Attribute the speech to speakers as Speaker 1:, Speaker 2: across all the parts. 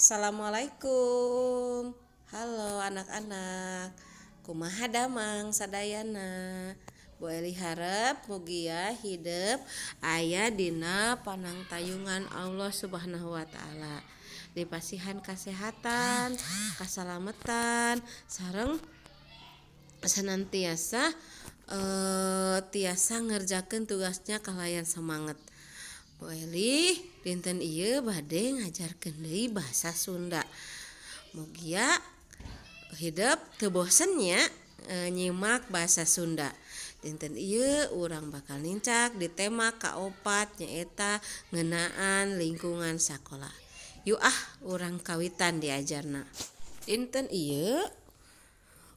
Speaker 1: Assalamualaikum. Halo anak-anak. Kumaha damang sadayana. Bu Eli harap mugia hidup aya dina panangtayungan Allah Subhanahu wa taala. Dipasihan kesehatan, keselamatan, sareng senantiasa tiasa ngerjakeun tugasnya kalayan semangat. Bu Eli dinten ieu bade ngajarkeun deui bahasa Sunda. Mugia hidup teu bosen nya nyimak bahasa Sunda. Dinten ieu urang bakal nincak di tema kaopat nyaeta ngeunaan lingkungan sakola. Yuk urang kawitan diajarna. Dinten ieu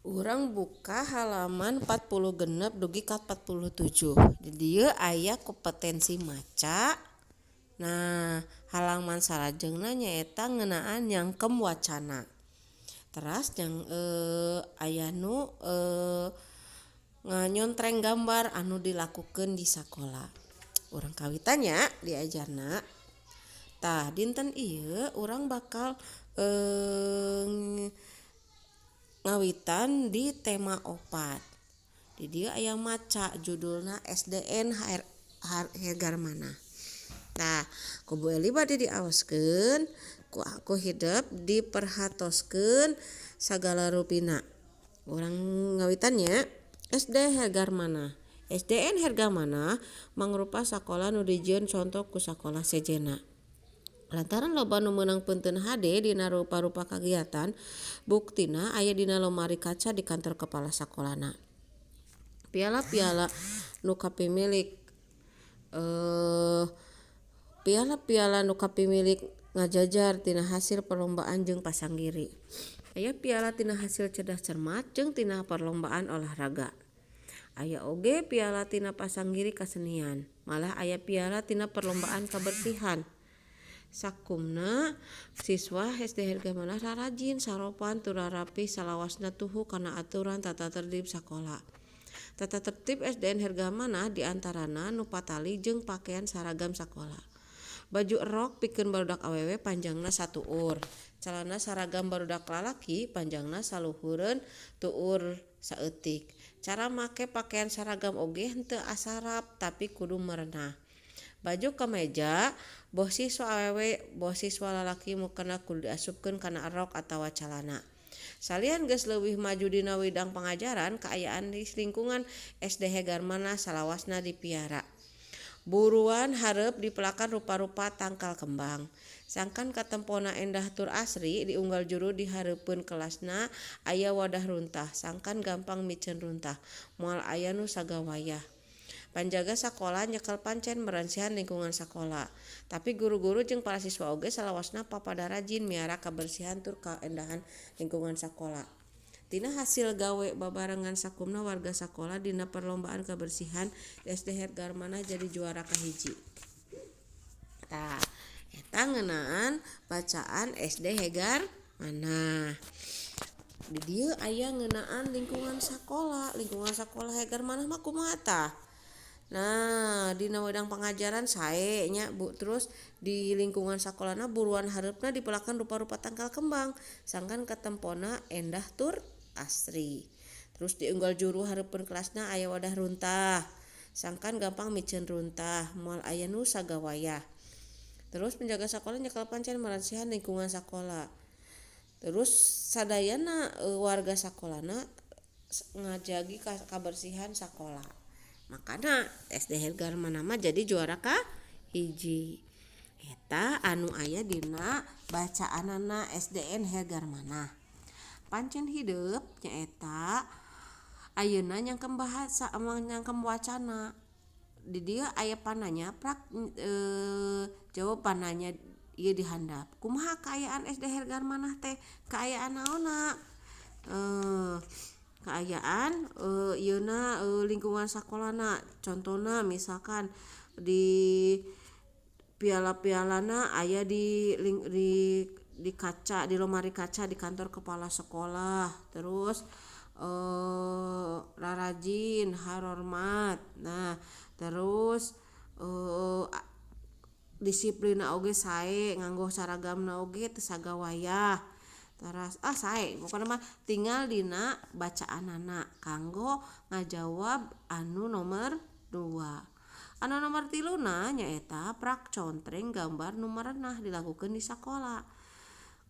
Speaker 1: urang buka halaman 40 genep dugi ka 47. Di dieu aya kompetensi maca. Nah, halaman salajengna nyaeta ngeunaan nyangkem wacana. Teras yang aya nu nganyontreng gambar anu dilakukeun di sakola. Urang kawitannya diajarna. Tah, dinten ieu urang bakal ngawitan di tema opat. Di dieu aya maca judulna SDN Hargarmana. Nah, ku Bu Eli bade diawaskeun, ku aku hidup diperhatoskeun sagala rupina. Urang ngawitannya SD Hargarmana. SDN Hargamana mangrupa sakola nu dijieun contoh ku sakola sejena. Lantaran loba nu meunang peunteun hade dina rupa-rupa kagiatan, buktina aya dina lomari kaca di kantor kepala sakolana. Piala-piala nu kapimilik piala-piala nu kapimilik ngajajar tina hasil perlombaan jeung pasanggiri. Aya piala tina hasil cerdas cermat jeung tina perlombaan olahraga. Aya oge piala tina pasanggiri kasenian. Malah aya piala tina perlombaan kebersihan. Sakumna siswa SD Hargamana rarajin, saropan, tura rapi, salawasna tuhu kana aturan tata tertib sakola. Tata tertib SDN Hargamana diantarana nu patali jeung pakaian saragam sakola. Baju rok pikeun barudak awewe panjangna 1 ur. Calana saragam barudak lalaki panjangna saluhureun tuur saeutik. Cara make pakaian saragam oge henteu asarap tapi kudu merenah. Baju kameja boh siswa awewe boh siswa lalaki mukena kudu diasupkeun kana rok atawa calana. Salian geus leuwih maju dina widang pangajaran, kaayaan di lingkungan SD Hargamana salawasna dipiara. Buruan hareup dipelakan rupa-rupa tangkal kembang. Sangkan katempona endah tur asri diunggal juru di hareupeun kelasna aya wadah runtah. Sangkan gampang miceun runtah. Moal aya nu sagawayah. Panjaga sakola nyekel pancen meransihan lingkungan sakola. Tapi guru-guru jeung para siswa oge salawasna papada rajin miara kabersihan tur kaendahan lingkungan sakola. Tina hasil gawe babarengan sakumna warga sakola dina perlombaan kebersihan SD Hargamana jadi juara kahiji. Tah, eta ngeunaan bacaan SD Hargamana. Di dieu aya ngeunaan lingkungan sakola. Lingkungan sakola Hargamana mah kumaha tah? Nah, dina wedang pangajaran sae nya Bu. Terus di lingkungan sakolana buruan hareupna dipelakan rupa-rupa tangkal kembang. Sangkan katempona endah tur asri. Terus diunggal juru hareupeun kelasna aya wadah runtah. Sangkan gampang miceun runtah, moal aya nu sagawayah. Terus penjaga sakola nyekel pancen meransihan lingkungan sakola. Terus sadayana warga sakolana ngajagi kabersihan sakola. Makana SD Hargamana mah jadi juara kahiji. Eta anu aya dina bacaanana SDN Hargamana. Pancen hidup nyaeta ayeuna nyangkem bahasa nyangkem wacana. Di dieu aya pananya prak jawab pananya ieu dihandap. Kumaha kaayaan SD Hargamana teh? Kaayaan naonna? Kaayaan ieuna lingkungan sakolana. Contona misalkan di piala-pialana aya di kaca, di lemari kaca di kantor kepala sekolah. Terus rarajin, harormat. Nah, terus disiplina oge sae nganggo saragamna oge teu sagawayah. Teras sae pokona mah tinggal dina bacaanana kanggo ngajawab anu nomor 2. Anu nomor 3 nyaeta prak contreng gambar nu marenah dilakukeun di sakola.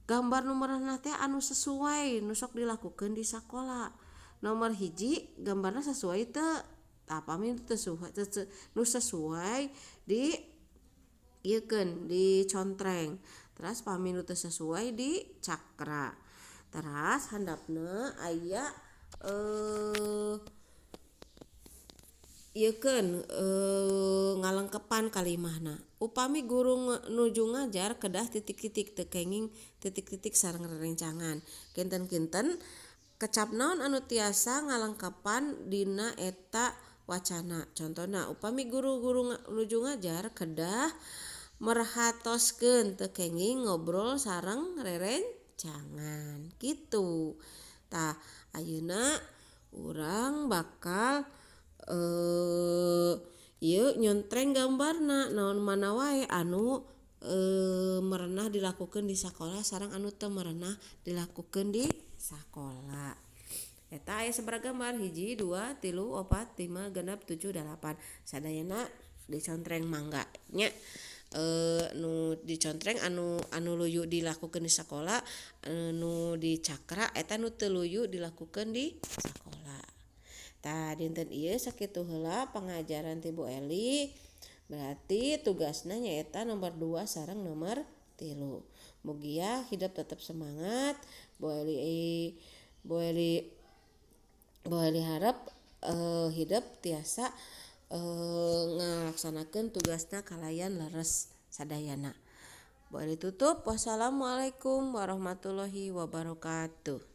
Speaker 1: Gambar nu marenah teh anu sesuai nu sok dilakukeun di sakola. Nomor 1 gambarna sesuai teu? Tah pami nu sesuai di ieukeun di contreng. Teras pami nu teu sesuai di cakra. Teras handapna aya ngalengkepan kalimahna. Upami guru nuju ngajar kedah titik-titik teu kenging titik-titik sareng rerencangan. Kinten-kinten kecap naon anu tiasa ngalengkepan dina eta wacana. Contona upami guru-guru nuju ngajar kedah merhatoskeun teu kenging ngobrol sareng rerencangan kitu. Tah ayeuna urang bakal ieu nyontreng gambarna naon mana wae anu merenah dilakukeun di sakola sareng anu teu merenah dilakukeun di sakola. Eta aya sabaraha gambar? 1 2 3 4 5 6 7 8. Sadayana dicontreng mangga nya. Nu dicontreng anu luyu dilakukeun di sakola, nu dicakra eta nu teu luyu dilakukeun di sakola. Tah dinten ieu sakitu heula pangajaran ti Bu Eli. Berarti tugasna nyaeta nomor 2 sareng nomor 3. Mugia hidup tetap semangat. Bu Eli harap hidup tiasa ngalaksanakeun tugasna kalayan leres sadayana. Bu Eli tutup. Wassalamualaikum warahmatullahi wabarakatuh.